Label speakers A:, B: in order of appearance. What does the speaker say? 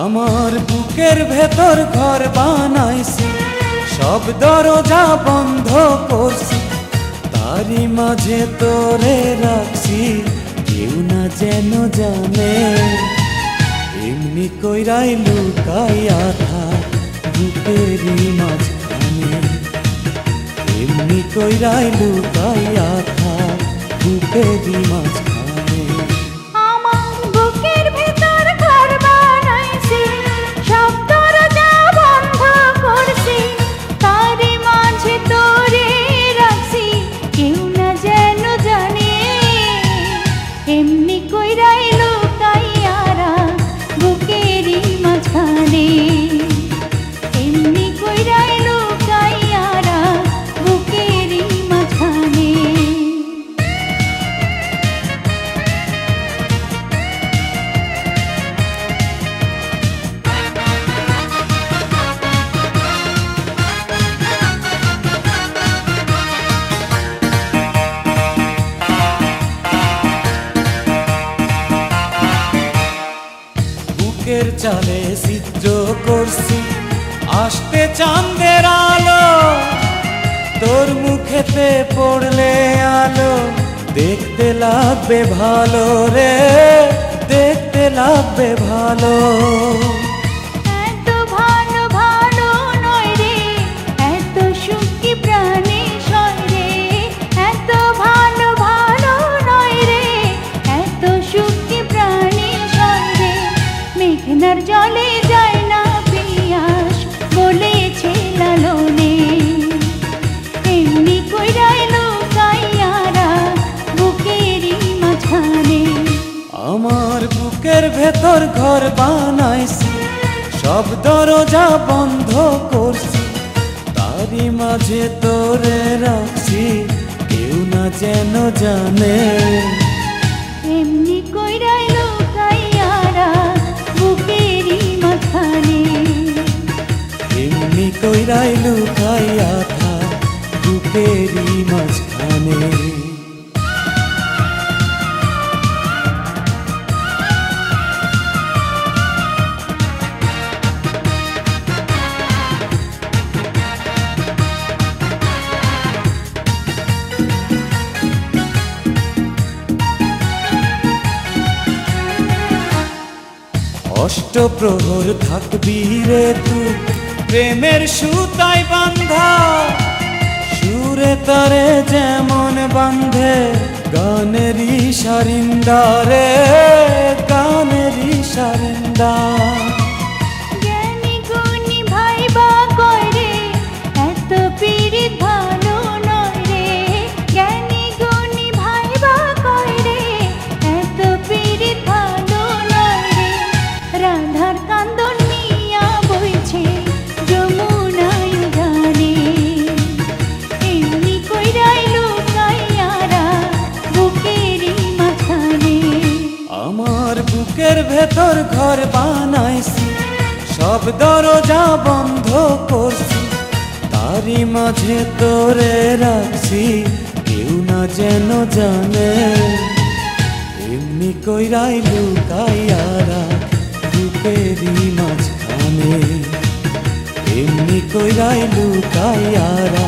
A: আমার বুকের ভেতর ঘর বানাইছি, সব দরজা বন্ধ করছি, তারই মাঝে তোরে রাখছি, কেউ না যেন জানে। এমনি কইরাই লুকাইয়া থাক বুকেরই মাঝখানে, এমনি কইরাই লুকাইয়া থাক বুকেরই মাঝখানে। বুকের চালে চিত্র করছি, আসতে চাঁদের আলো, তোর মুখেতে পড়লে আলো, দেখতে লাগবে ভালো রে, দেখতে লাগবে ভালো।
B: জলে যায় না পিয়াস বলেছে লালনে, এমনি কইরাই লুকাইয়ারা বুকেরই মাঝখানে।
A: আমার বুকের ভেতর ঘর বানাইছি, সব দরজা বন্ধ করছি, তারই মাঝে তোরে রাখছি, কেউ না যেন জানে।
B: এমনি কইরাই লুকাইয়ারা বুকেরই মাঝখানে,
A: এমনি কইরাই লুকাইয়া থাক বুকেরই মাঝখানে। অষ্টপ্রহর থাকবি রে তুই প্রেমের সুতায় বান্ধা, সুরে তারে যেমন বান্ধে গানেরই সারিন্দা রে, গানেরই সারিন্দা।
B: জ্ঞানী গুণী ভাইবা কয় রে, এত পীড়িত ভালো নয় রে, জ্ঞানী গুণী ভাইবা কয় রে, এত পীড়িত ভালো নয় রে। রাধার কান্দন নিয়া বইছে যমুনায় গানে, এমনি কইরাই লুকাইয়ারা বুকেরই মাঝখানে।
A: আমার বুকের ভেতর ঘর বানাইছি, সব দরজা বন্ধ করছি, তারই মাঝে তোরে রাখছি, কেউ না যেন জানে। এমনি কইরাই লুকাইয়ারা বুকেরই মাঝখানে, এমনি কইরাই লুকাইয়ারা